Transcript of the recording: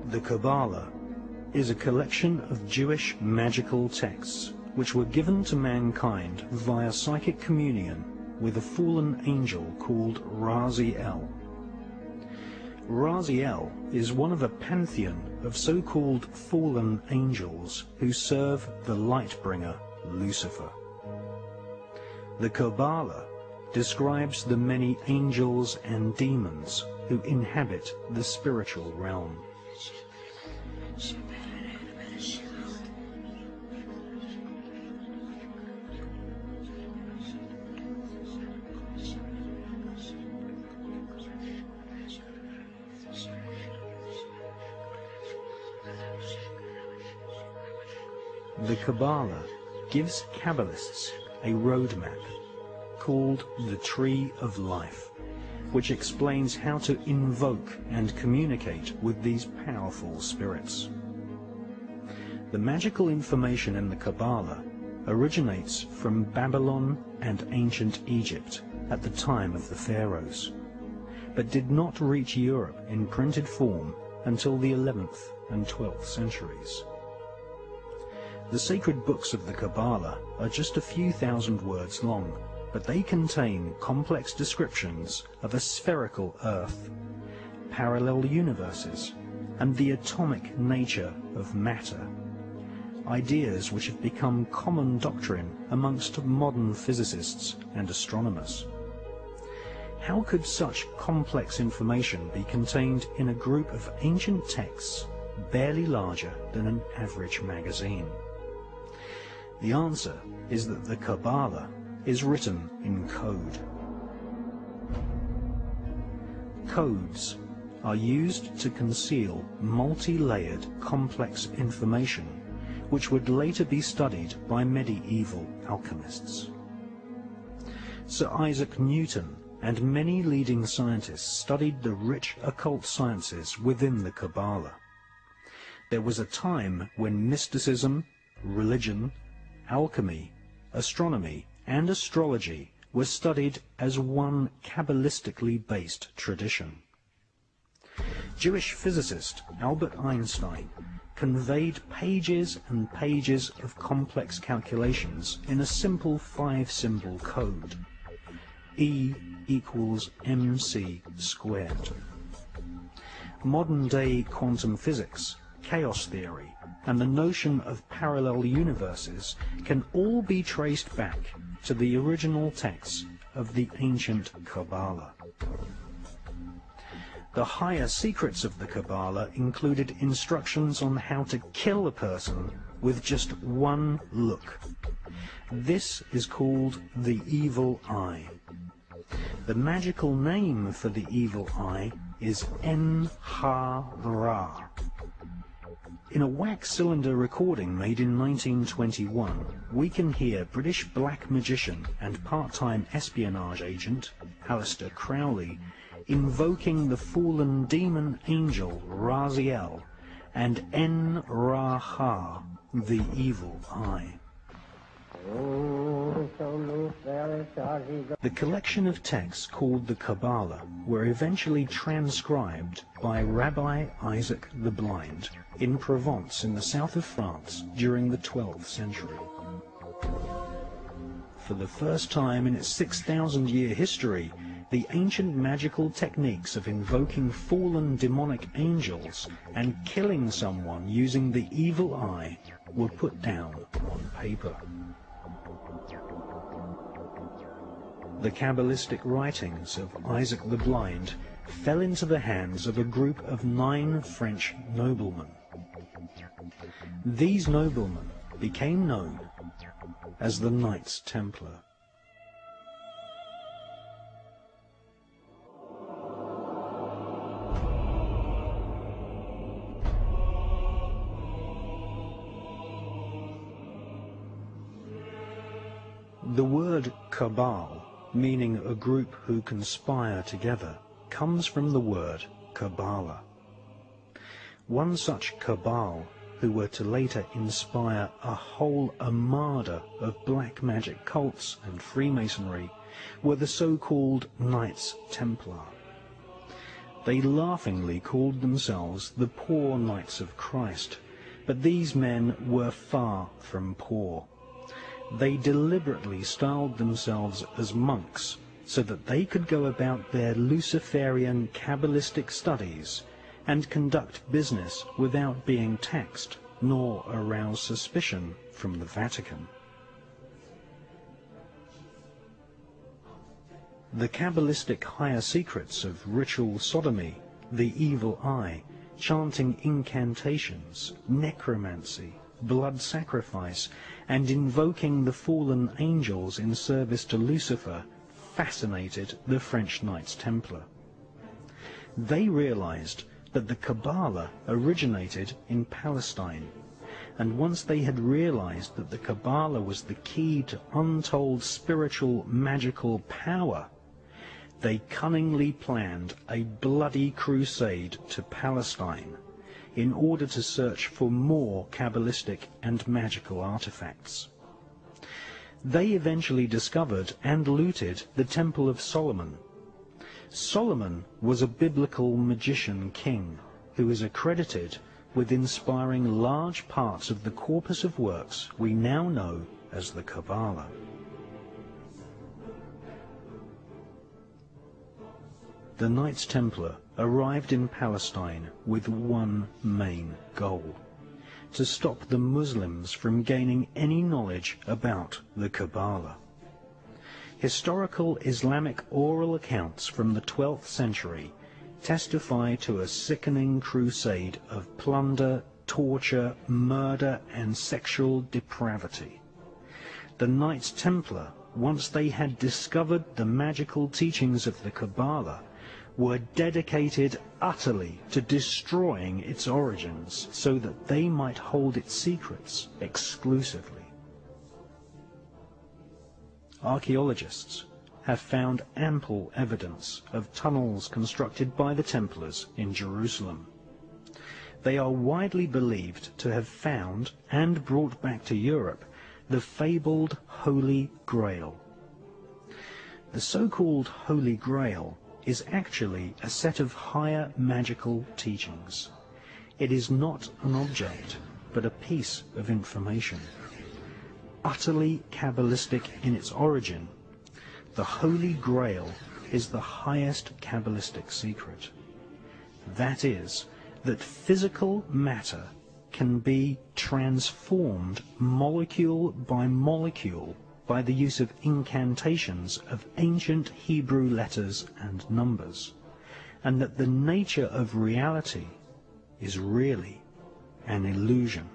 The Qaballah is a collection of Jewish magical texts which were given to mankind via psychic communion with a fallen angel called Raziel. Raziel is one of a pantheon of so-called fallen angels who serve the light-bringer Lucifer. The Qaballah describes the many angels and demons who inhabit the spiritual realm. The Qaballah gives Kabbalists a roadmap called the Tree of Life, which explains how to invoke and communicate with these powerful spirits. The magical information in the Qaballah originates from Babylon and ancient Egypt at the time of the pharaohs, but did not reach Europe in printed form until the 11th and 12th centuries. The sacred books of the Qaballah are just a few thousand words long, but they contain complex descriptions of a spherical Earth, parallel universes, and the atomic nature of matter, ideas which have become common doctrine amongst modern physicists and astronomers. How could such complex information be contained in a group of ancient texts barely larger than an average magazine? The answer is that the Qaballah is written in code. Codes are used to conceal multi-layered complex information which would later be studied by medieval alchemists. Sir Isaac Newton and many leading scientists studied the rich occult sciences within the Qaballah. There was a time when mysticism, religion, alchemy, astronomy, and astrology were studied as one Kabbalistically based tradition. Jewish physicist Albert Einstein conveyed pages and pages of complex calculations in a simple 5-symbol code. E equals mc squared. Modern-day quantum physics, chaos theory, and the notion of parallel universes can all be traced back to the original texts of the ancient Qaballah. The higher secrets of the Qaballah included instructions on how to kill a person with just one look. This is called the evil eye. The magical name for the evil eye is En-ha-Ra. In a wax cylinder recording made in 1921, we can hear British black magician and part-time espionage agent Aleister Crowley invoking the fallen demon angel Raziel and En-Ra-Ha, the evil eye. The collection of texts called the Qaballah were eventually transcribed by Rabbi Isaac the Blind in Provence in the south of France during the 12th century. For the first time in its 6,000-year history, the ancient magical techniques of invoking fallen demonic angels and killing someone using the evil eye were put down on paper. The Kabbalistic writings of Isaac the Blind fell into the hands of a group of 9 French noblemen. These noblemen became known as the Knights Templar. The word Cabal, meaning a group who conspire together, comes from the word Qaballah. One such cabal, who were to later inspire a whole armada of black magic cults and Freemasonry, were the so-called Knights Templar. They laughingly called themselves the poor Knights of Christ, but these men were far from poor. They deliberately styled themselves as monks so that they could go about their Luciferian Kabbalistic studies and conduct business without being taxed nor arouse suspicion from the Vatican. The Kabbalistic higher secrets of ritual sodomy, the evil eye, chanting incantations, necromancy, blood sacrifice, and invoking the fallen angels in service to Lucifer fascinated the French Knights Templar. They realized that the Qaballah originated in Palestine, and once they had realized that the Qaballah was the key to untold spiritual magical power, they cunningly planned a bloody crusade to Palestine in order to search for more Kabbalistic and magical artifacts. They eventually discovered and looted the Temple of Solomon. Solomon was a biblical magician king who is accredited with inspiring large parts of the corpus of works we now know as the Qaballah. The Knights Templar arrived in Palestine with one main goal: to stop the Muslims from gaining any knowledge about the Qaballah. Historical Islamic oral accounts from the 12th century testify to a sickening crusade of plunder, torture, murder, and sexual depravity. The Knights Templar, once they had discovered the magical teachings of the Qaballah, were dedicated utterly to destroying its origins so that they might hold its secrets exclusively. Archaeologists have found ample evidence of tunnels constructed by the Templars in Jerusalem. They are widely believed to have found and brought back to Europe the fabled Holy Grail. The so-called Holy Grail is actually a set of higher magical teachings. It is not an object, but a piece of information. Utterly Kabbalistic in its origin, the Holy Grail is the highest Kabbalistic secret. That is, that physical matter can be transformed molecule by molecule by the use of incantations of ancient Hebrew letters and numbers, and that the nature of reality is really an illusion.